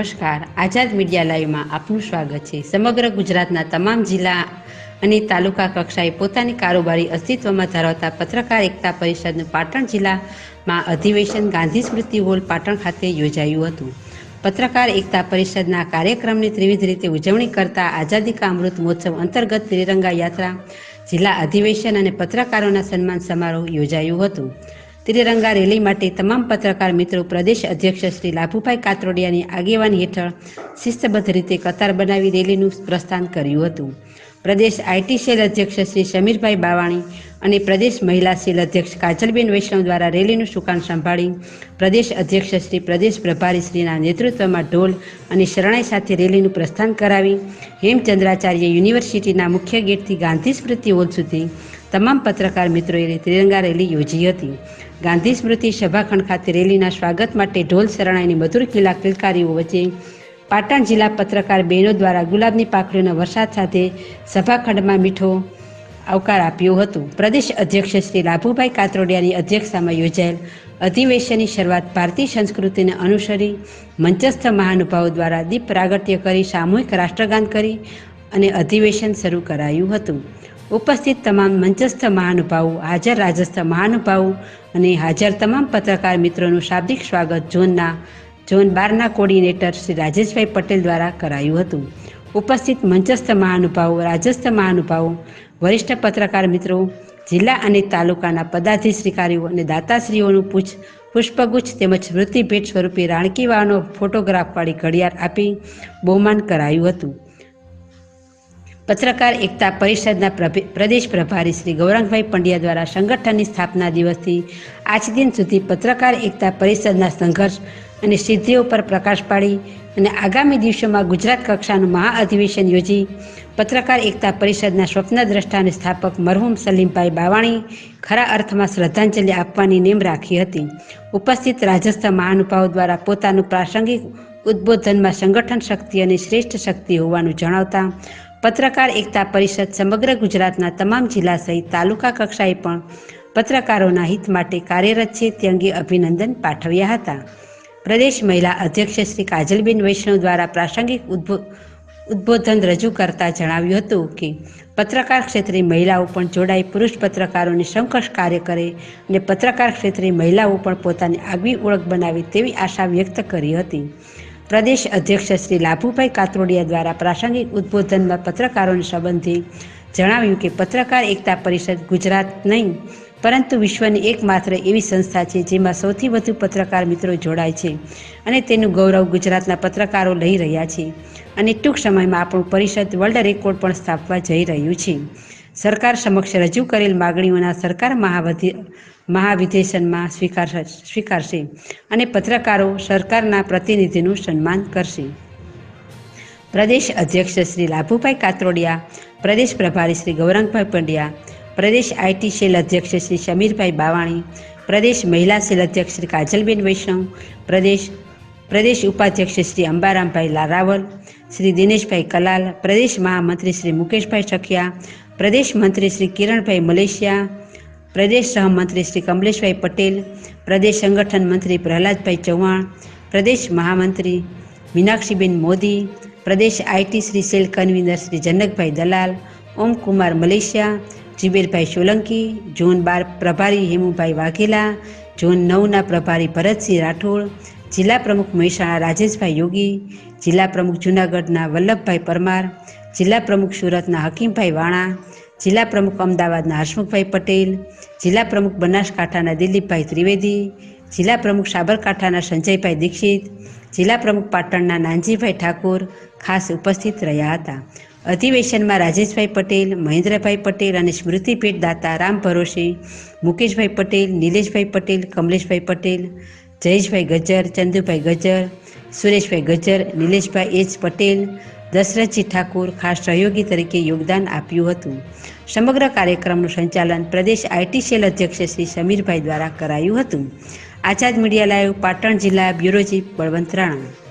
નમસ્કાર, આઝાદ મીડિયા લાઈવમાં આપનું સ્વાગત છે। સમગ્ર ગુજરાતના તમામ જિલ્લા અને તાલુકા કક્ષાએ પોતાની કારોબારી અસ્તિત્વમાં ધરાવતા પત્રકાર એકતા પરિષદનું પાટણ જિલ્લામાં અધિવેશન ગાંધી સ્મૃતિ હોલ પાટણ ખાતે યોજાયું હતું। પત્રકાર એકતા પરિષદના કાર્યક્રમની ત્રિવિધ રીતે ઉજવણી કરતા આઝાદી કા અમૃત મહોત્સવ અંતર્ગત ત્રિરંગા યાત્રા, જિલ્લા અધિવેશન અને પત્રકારોના સન્માન સમારોહ યોજાયું હતું। ત્રિરંગા રેલી માટે તમામ પત્રકાર મિત્રો પ્રદેશ અધ્યક્ષ શ્રી લાભુભાઈ કાતરોડિયાની આગેવાની હેઠળ શિસ્તબદ્ધ રીતે કતાર બનાવી રેલીનું પ્રસ્થાન કર્યું હતું। પ્રદેશ આઈટી સેલ અધ્યક્ષ શ્રી સમીરભાઈ બાવાણી અને પ્રદેશ મહિલા સેલ અધ્યક્ષ કાજલબેન વૈષ્ણવ દ્વારા રેલીનું સુકાન સંભાળી પ્રદેશ અધ્યક્ષ શ્રી પ્રદેશ પ્રભારી શ્રીના નેતૃત્વમાં ઢોલ અને શરણાઈ સાથે રેલીનું પ્રસ્થાન કરાવી હેમચંદ્રાચાર્ય યુનિવર્સિટીના મુખ્ય ગેટથી ગાંધી સ્મૃતિ હોલ સુધી તમામ પત્રકાર મિત્રોએ ત્રિરંગા રેલી યોજી હતી। ગાંધી સ્મૃતિ સભાખંડ ખાતે રેલીના સ્વાગત માટે ઢોલ શરણાઈની મધુર કિલકારીઓ વચ્ચે પાટણ જિલ્લા પત્રકાર બહેનો દ્વારા ગુલાબની પાંખડીઓના વરસાદ સાથે સભાખંડમાં મીઠો આવકાર આપ્યો હતો। પ્રદેશ અધ્યક્ષ શ્રી લાભુભાઈ કાતરોડિયાની અધ્યક્ષતામાં યોજાયેલ અધિવેશનની શરૂઆત ભારતીય સંસ્કૃતિને અનુસરી મંચસ્થ મહાનુભાવો દ્વારા દીપ પ્રાગટ્ય કરી સામૂહિક રાષ્ટ્રગાન કરી અને અધિવેશન શરૂ કરાયું હતું। ઉપસ્થિત તમામ મંચસ્થ મહાનુભાવો, હાજર રાજસ્થ મહાનુભાવો અને હાજર તમામ પત્રકાર મિત્રોનું શાબ્દિક સ્વાગત ઝોન 12ના કોર્ડિનેટર શ્રી રાજેશભાઈ પટેલ દ્વારા કરાયું હતું। ઉપસ્થિત મંચસ્થ મહાનુભાવો, રાજસ્થ મહાનુભાવો, વરિષ્ઠ પત્રકાર મિત્રો, જિલ્લા અને તાલુકાના પદાધિકારીઓ અને દાતાશ્રીઓનું પુષ્પગુચ્છ તેમજ સ્મૃતિ ભેટ સ્વરૂપે રાણકી વાવનો ફોટોગ્રાફવાળી ઘડિયાળ આપી બહુમાન કરાયું હતું। પત્રકાર એકતા પરિષદના પ્રદેશ પ્રભારી શ્રી ગૌરાંગભાઈ પંડ્યા દ્વારા સંગઠનની સ્થાપના દિવસથી આજ દિન સુધી પત્રકાર એકતા પરિષદના સંઘર્ષ અને સિદ્ધિઓ પર પ્રકાશ પાડી અને આગામી દિવસોમાં ગુજરાત કક્ષાનું મહાઅધિવેશન યોજી પત્રકાર એકતા પરિષદના સ્વપ્નદ્રષ્ટા અને સ્થાપક મરહુમ સલીમભાઈ બાવાણી ખરા અર્થમાં શ્રદ્ધાંજલિ આપવાની નેમ રાખી હતી। ઉપસ્થિત રાજસ્થ મહાનુભાવો દ્વારા પોતાનું પ્રાસંગિક ઉદ્બોધનમાં સંગઠન શક્તિ અને શ્રેષ્ઠ શક્તિ હોવાનું જણાવતા પત્રકાર એકતા પરિષદ સમગ્ર ગુજરાતના તમામ જિલ્લા સહિત તાલુકા કક્ષાએ પણ પત્રકારોના હિત માટે કાર્યરત છે તે અંગે અભિનંદન પાઠવ્યા હતા। પ્રદેશ મહિલા અધ્યક્ષ શ્રી કાજલબેન વૈષ્ણવ દ્વારા પ્રાસંગિક ઉદ્બોધન રજૂ કરતા જણાવ્યું હતું કે પત્રકાર ક્ષેત્રે મહિલાઓ પણ જોડાઈ પુરુષ પત્રકારોને સમકક્ષ કાર્ય કરે અને પત્રકાર ક્ષેત્રે મહિલાઓ પણ પોતાની આગવી ઓળખ બનાવે તેવી આશા વ્યક્ત કરી હતી। પ્રદેશ અધ્યક્ષ શ્રી લાભુભાઈ કાતરોડિયા દ્વારા પ્રાસંગિક ઉદ્બોધનમાં પત્રકારોને સંબંધી જણાવ્યું કે પત્રકાર એકતા પરિષદ ગુજરાત નહીં પરંતુ વિશ્વની એકમાત્ર એવી સંસ્થા છે જેમાં સૌથી વધુ પત્રકાર મિત્રો જોડાય છે અને તેનું ગૌરવ ગુજરાતના પત્રકારો લઈ રહ્યા છે અને ટૂંક સમયમાં આપણું પરિષદ વર્લ્ડ રેકોર્ડ પણ સ્થાપવા જઈ રહ્યું છે। સરકાર સમક્ષ રજૂ કરેલ માગણીઓના સરકાર મહાધિવેશનમાં સ્વીકારશે અને પત્રકારો સરકારના પ્રતિનિધિનું સન્માન કરશે। પ્રદેશ અધ્યક્ષ શ્રી લાભુભાઈ કાતરોડિયા, પ્રદેશ પ્રભારી શ્રી ગૌરાંગભાઈ પંડ્યા, પ્રદેશ આઈટી સેલ અધ્યક્ષ શ્રી સમીરભાઈ બાવાણી, પ્રદેશ મહિલા સેલ અધ્યક્ષ શ્રી કાજલબેન વૈષ્ણવ, પ્રદેશ ઉપાધ્યક્ષ શ્રી અંબારામભાઈ રાવલ, શ્રી દિનેશભાઈ કલાલ, પ્રદેશ મહામંત્રી શ્રી મુકેશભાઈ સખિયા, પ્રદેશ મંત્રી શ્રી કિરણભાઈ મલેશિયા, પ્રદેશ સહમંત્રી શ્રી કમલેશભાઈ પટેલ, પ્રદેશ સંગઠન મંત્રી પ્રહલાદભાઈ ચૌહાણ, પ્રદેશ મહામંત્રી મીનાક્ષીબેન મોદી, પ્રદેશ IT Shri cell convener Shri Janakbhai Dalal, Omkumar મલેશિયા, જીબેરભાઈ સોલંકી, ઝોન 12 પ્રભારી હેમુભાઈ વાઘેલા, ઝોન 9ના પ્રભારી ભરતસિંહ રાઠોડ, જિલ્લા પ્રમુખ મહેસાણા રાજેશભાઈ યોગી, જિલ્લા પ્રમુખ જૂનાગઢના વલ્લભભાઈ પરમાર, જિલ્લા પ્રમુખ સુરતના હકીમભાઈ વાણા, જિલ્લા પ્રમુખ અમદાવાદના હસમુખભાઈ પટેલ, જિલ્લા પ્રમુખ બનાસકાંઠાના દિલીપભાઈ ત્રિવેદી, જિલ્લા પ્રમુખ સાબરકાંઠાના સંજયભાઈ દીક્ષિત, જિલ્લા પ્રમુખ પાટણના નાનજીભાઈ ઠાકોર ખાસ ઉપસ્થિત રહ્યા હતા। અધિવેશનમાં રાજેશભાઈ પટેલ, મહેન્દ્રભાઈ પટેલ અને સ્મૃતિ ભેટ દાતા રામ ભરોસે, મુકેશભાઈ પટેલ, નિલેશભાઈ પટેલ, કમલેશભાઈ પટેલ, જયેશભાઈ ગજ્જર, ચંદુભાઈ ગજ્જર, સુરેશભાઈ ગજ્જર, નિલેશભાઈ એચ પટેલ, દશરથજી ઠાકોર ખાસ સહયોગી તરીકે યોગદાન આપ્યું હતું। સમગ્ર કાર્યક્રમનું સંચાલન પ્રદેશ આઈટી સેલ અધ્યક્ષ શ્રી સમીરભાઈ દ્વારા કરાયું હતું। આઝાદ મીડિયા લાઈવ, પાટણ જિલ્લા બ્યુરો ચીફ બળવંત રાણા।